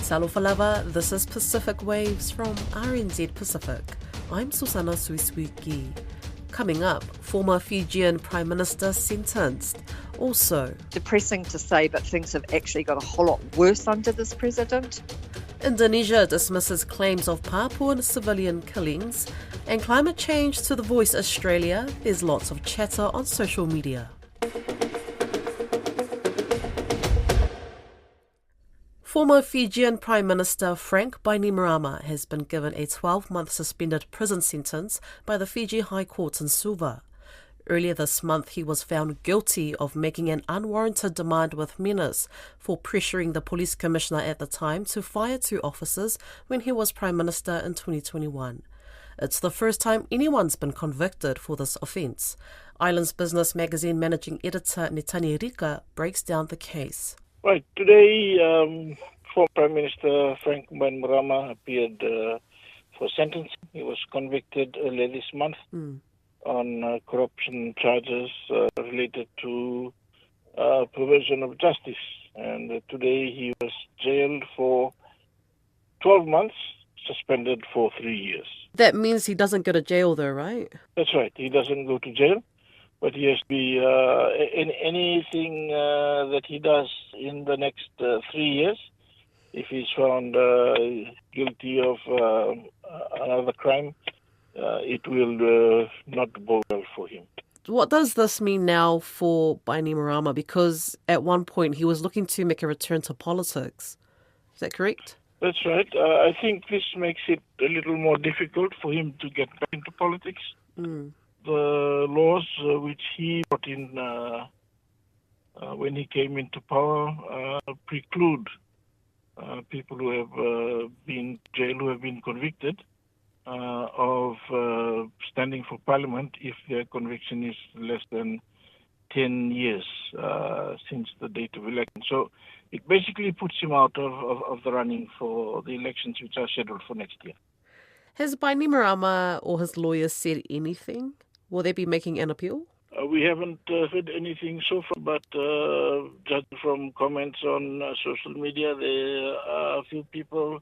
Salofalava, this is Pacific Waves from RNZ Pacific. I'm Susana Suisuiki. Coming up, former Fijian Prime Minister sentenced. Also, depressing to say, but things have actually got a whole lot worse under this president. Indonesia dismisses claims of Papuan civilian killings. And climate change to The Voice Australia. There's lots of chatter on social media. Former Fijian Prime Minister Frank Bainimarama has been given a 12-month suspended prison sentence by the Fiji High Court in Suva. Earlier this month, he was found guilty of making an unwarranted demand with menace for pressuring the police commissioner at the time to fire 2 officers when he was Prime Minister in 2021. It's the first time anyone's been convicted for this offence. Islands Business Magazine managing editor Netani Rika breaks down the case. Right. Today, former Prime Minister Frank Bainimarama appeared for sentencing. He was convicted earlier this month on corruption charges related to perversion of justice. And today he was jailed for 12 months, suspended for 3 years. That means he doesn't go to jail though, right? That's right. He doesn't go to jail. But he has to be in anything that he does in the next 3 years. If he's found guilty of another crime, it will not bode well for him. What does this mean now for Bainimarama? Because at one point he was looking to make a return to politics. Is that correct? That's right. I think this makes it a little more difficult for him to get back into politics. The laws which he brought in when he came into power preclude people who have been jailed, who have been convicted, of standing for parliament if their conviction is less than 10 years since the date of election. So it basically puts him out of the running for the elections which are scheduled for next year. Has Bainimarama or his lawyers said anything? Will they be making an appeal? We haven't heard anything so far, but judging from comments on social media, there are a few people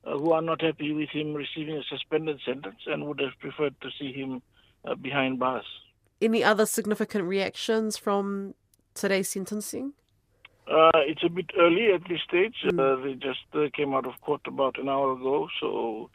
who are not happy with him receiving a suspended sentence and would have preferred to see him behind bars. Any other significant reactions from today's sentencing? It's a bit early at this stage. They just came out of court about an hour ago, so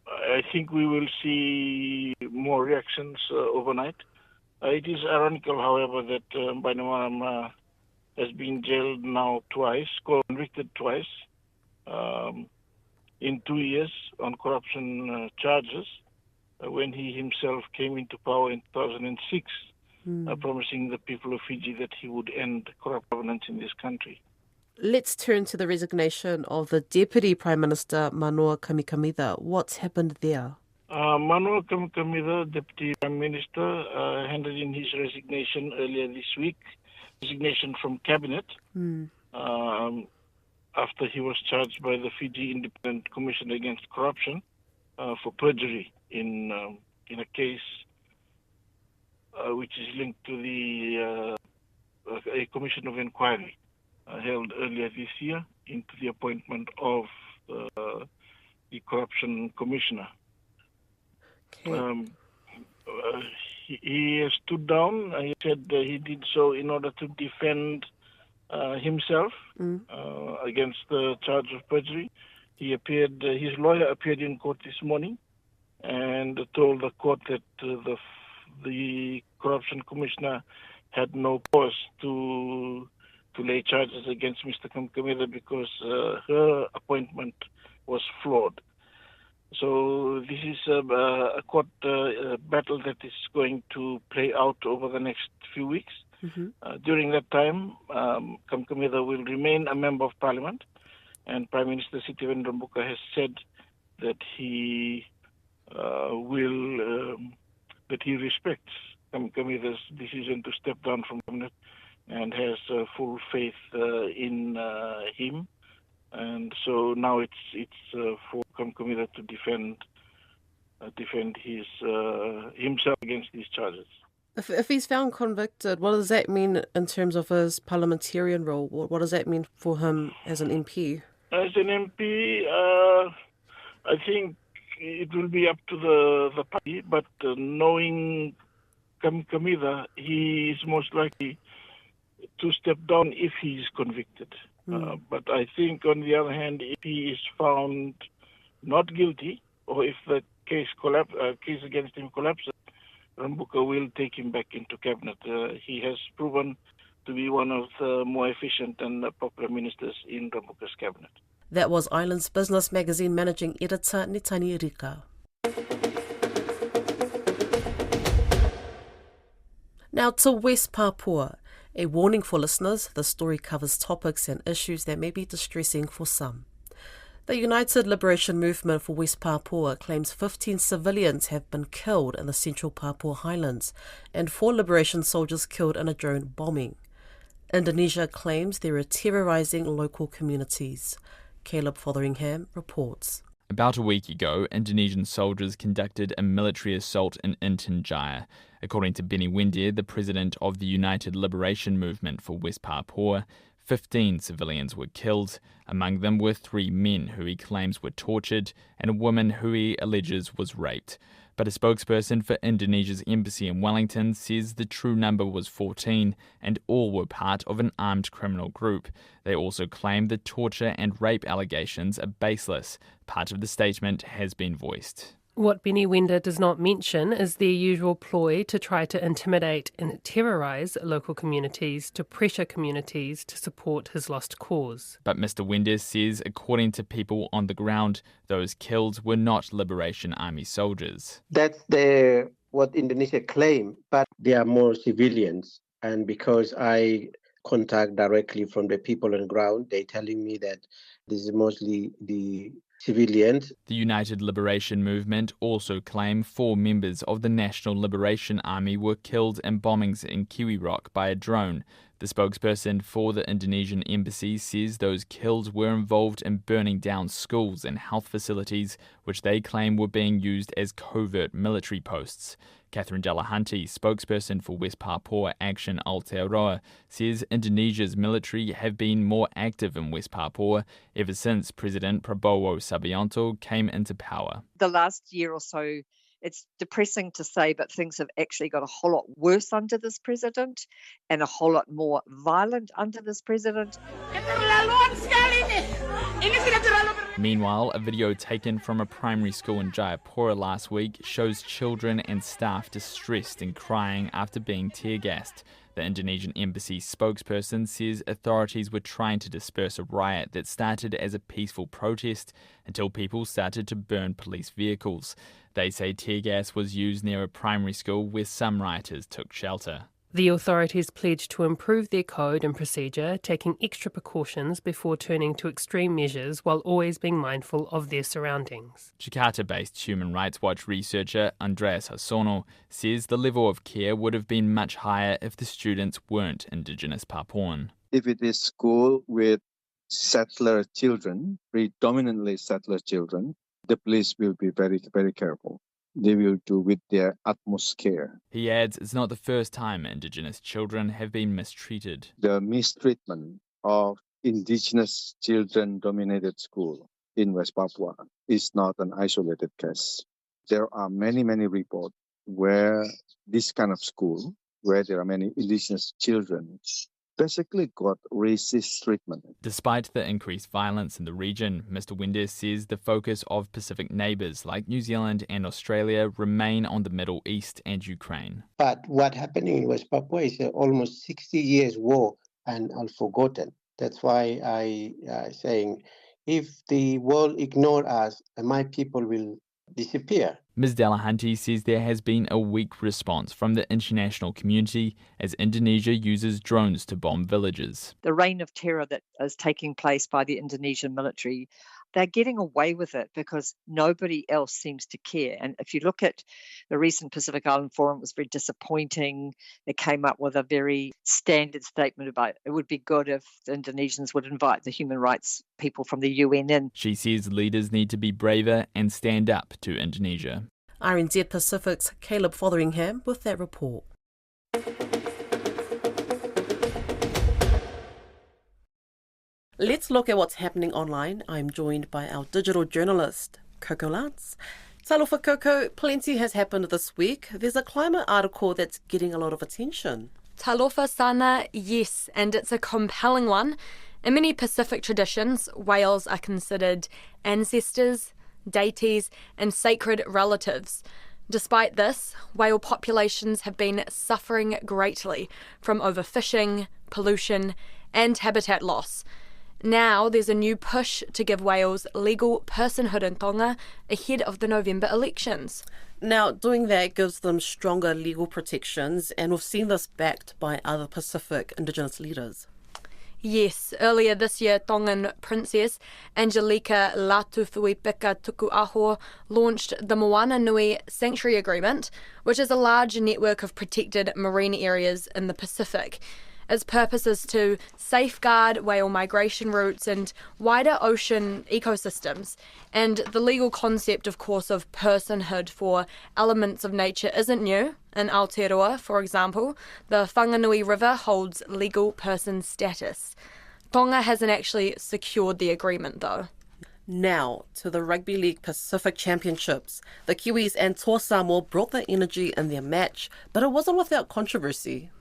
I think we will see more reactions overnight. It is ironical, however, that Bainimarama has been jailed now twice, convicted twice, in 2 years on corruption charges, when he himself came into power in 2006, promising the people of Fiji that he would end corrupt governance in this country. Let's turn to the resignation of the Deputy Prime Minister, Manoa Kamikamica. What's happened there? Manoa Kamikamica, Deputy Prime Minister, handed in his resignation earlier this week, resignation from Cabinet, after he was charged by the Fiji Independent Commission Against Corruption for perjury in a case which is linked to a commission of inquiry held earlier this year into the appointment of the corruption commissioner. Okay. He stood down. He said he did so in order to defend himself against the charge of perjury. His lawyer appeared in court this morning and told the court that the corruption commissioner had no cause to lay charges against Mr. Kamikamica because her appointment was flawed. So this is a court battle that is going to play out over the next few weeks. During that time, Kamikamica will remain a member of parliament, and Prime Minister Siti Rabuka has said that he respects Kamikamica's decision to step down from cabinet and has full faith in him. And so now it's for Kamikamica to defend himself against these charges. If he's found convicted, what does that mean in terms of his parliamentarian role? What does that mean for him as an MP? As an MP, I think it will be up to the party, but knowing Kamida, he is most likely to step down if he is convicted. But I think, on the other hand, if he is found not guilty, or if the case against him collapses, Rambuka will take him back into cabinet. He has proven to be one of the more efficient and popular ministers in Rambuka's cabinet. That was Islands Business Magazine Managing Editor Nitani Rika. Now to West Papua. A warning for listeners, the story covers topics and issues that may be distressing for some. The United Liberation Movement for West Papua claims 15 civilians have been killed in the central Papua Highlands and 4 liberation soldiers killed in a drone bombing. Indonesia claims they are terrorising local communities. Caleb Fotheringham reports. About a week ago, Indonesian soldiers conducted a military assault in Intan Jaya. According to Benny Wendia, the president of the United Liberation Movement for West Papua, 15 civilians were killed. Among them were 3 men who he claims were tortured and a woman who he alleges was raped. But a spokesperson for Indonesia's embassy in Wellington says the true number was 14 and all were part of an armed criminal group. They also claim the torture and rape allegations are baseless. Part of the statement has been voiced. What Benny Wendia does not mention is their usual ploy to try to intimidate and terrorise local communities to pressure communities to support his lost cause. But Mr. Wendia says, according to people on the ground, those killed were not Liberation Army soldiers. That's what Indonesia claim, but there are more civilians. And because I contact directly from the people on the ground, they're telling me that this is mostly the civilians. The United Liberation Movement also claim 4 members of the National Liberation Army were killed in bombings in Kiwi Rock by a drone. The spokesperson for the Indonesian embassy says those killed were involved in burning down schools and health facilities, which they claim were being used as covert military posts. Catherine Delahanty, spokesperson for West Papua Action Aotearoa, says Indonesia's military have been more active in West Papua ever since President Prabowo Subianto came into power. The last year or so, it's depressing to say, but things have actually got a whole lot worse under this president and a whole lot more violent under this president. Meanwhile, a video taken from a primary school in Jayapura last week shows children and staff distressed and crying after being tear-gassed. The Indonesian embassy spokesperson says authorities were trying to disperse a riot that started as a peaceful protest until people started to burn police vehicles. They say tear gas was used near a primary school where some rioters took shelter. The authorities pledged to improve their code and procedure, taking extra precautions before turning to extreme measures while always being mindful of their surroundings. Jakarta-based Human Rights Watch researcher Andreas Hasono says the level of care would have been much higher if the students weren't Indigenous Papuan. If it is school with settler children, predominantly settler children, the police will be very, very careful. They will do with their utmost care. He adds it's not the first time Indigenous children have been mistreated. The mistreatment of Indigenous children-dominated school in West Papua is not an isolated case. There are many, many reports where this kind of school, where there are many Indigenous children, basically got racist treatment. Despite the increased violence in the region, Mr. Wendia says the focus of Pacific neighbours like New Zealand and Australia remain on the Middle East and Ukraine. But what happening in West Papua is almost 60 years war and unforgotten. That's why I saying if the world ignore us, my people will disappear. Ms. Delahanty says there has been a weak response from the international community as Indonesia uses drones to bomb villages. The reign of terror that is taking place by the Indonesian military, they're getting away with it because nobody else seems to care. And if you look at the recent Pacific Island Forum, it was very disappointing. It came up with a very standard statement about it would be good if the Indonesians would invite the human rights people from the UN in. She says leaders need to be braver and stand up to Indonesia. RNZ Pacific's Caleb Fotheringham with that report. Let's look at what's happening online. I'm joined by our digital journalist, Coco Lance. Talofa Coco, plenty has happened this week. There's a climate article that's getting a lot of attention. Talofa sana, yes, and it's a compelling one. In many Pacific traditions, whales are considered ancestors, deities, and sacred relatives. Despite this, whale populations have been suffering greatly from overfishing, pollution, and habitat loss. Now there's a new push to give whales legal personhood in Tonga ahead of the November elections. Now, doing that gives them stronger legal protections, and we've seen this backed by other Pacific Indigenous leaders. Yes, earlier this year, Tongan Princess Angelika Latufuipeka Tukuaho launched the Moana Nui Sanctuary Agreement, which is a large network of protected marine areas in the Pacific. Its purpose is to safeguard whale migration routes and wider ocean ecosystems. And the legal concept, of course, of personhood for elements of nature isn't new. In Aotearoa, for example, the Whanganui River holds legal person status. Tonga hasn't actually secured the agreement, though. Now, to the Rugby League Pacific Championships. The Kiwis and Toa Samoa brought their energy in their match, but it wasn't without controversy.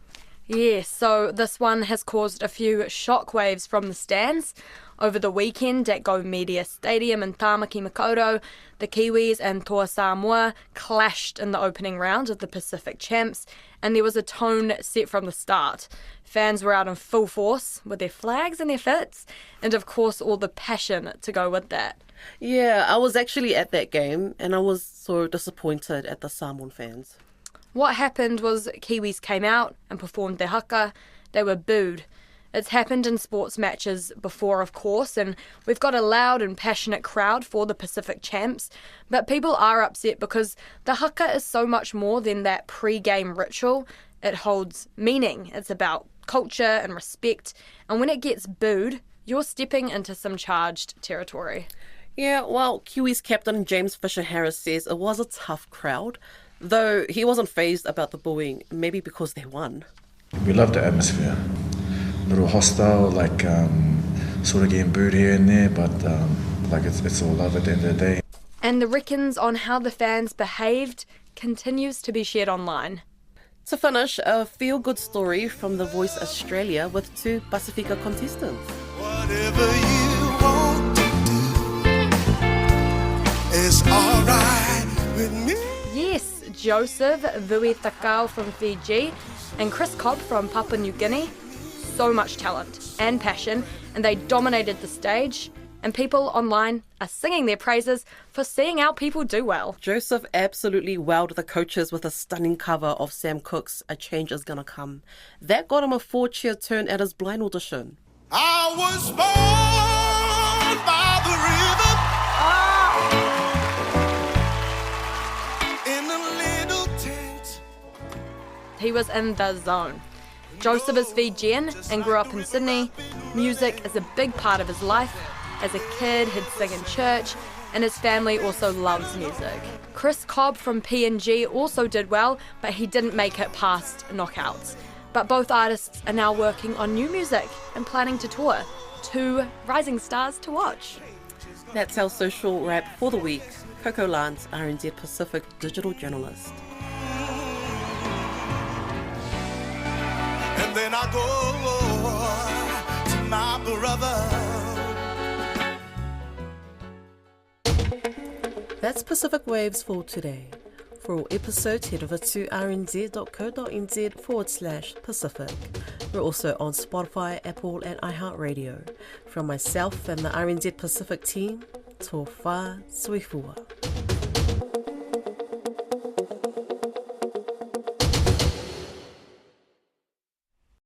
Yes, so this one has caused a few shockwaves from the stands. Over the weekend at Go Media Stadium in Tāmaki Makaurau, the Kiwis and Toa Samoa clashed in the opening round of the Pacific Champs, and there was a tone set from the start. Fans were out in full force with their flags and their fits, and of course all the passion to go with that. Yeah, I was actually at that game, and I was so disappointed at the Samoan fans. What happened was Kiwis came out and performed their haka. They were booed. It's happened in sports matches before, of course, and we've got a loud and passionate crowd for the Pacific Champs, but people are upset because the haka is so much more than that pre-game ritual. It holds meaning. It's about culture and respect, and when it gets booed, you're stepping into some charged territory. Yeah, well, Kiwis captain James Fisher-Harris says it was a tough crowd, though he wasn't fazed about the booing, maybe because they won. We love the atmosphere. A little hostile, sort of getting booed here and there, but it's all love at the end of the day. And the reckons on how the fans behaved continues to be shared online. To finish, a feel-good story from The Voice Australia with two Pacifica contestants. Whatever you want to do is all right with me. Yes, Joseph Vuitakau from Fiji and Chris Cobb from Papua New Guinea. So much talent and passion, and they dominated the stage, and people online are singing their praises for seeing our people do well. Joseph absolutely wowed the coaches with a stunning cover of Sam Cooke's A Change Is Gonna Come. That got him a 4-cheer turn at his blind audition. I was born by the river. In a little tent. He was in the zone. Joseph is Fijian and grew up in Sydney. Music is a big part of his life. As a kid, he'd sing in church, and his family also loves music. Chris Cobb from PNG also did well, but he didn't make it past knockouts. But both artists are now working on new music and planning to tour. Two rising stars to watch. That's our social wrap for the week. Coco Lance, RNZ Pacific digital journalist. And then I go to my brother. That's Pacific Waves for today. For all episodes, head over to rnz.co.nz/Pacific. We're also on Spotify, Apple and iHeartRadio. From myself and the RNZ Pacific team, tō whā suifua.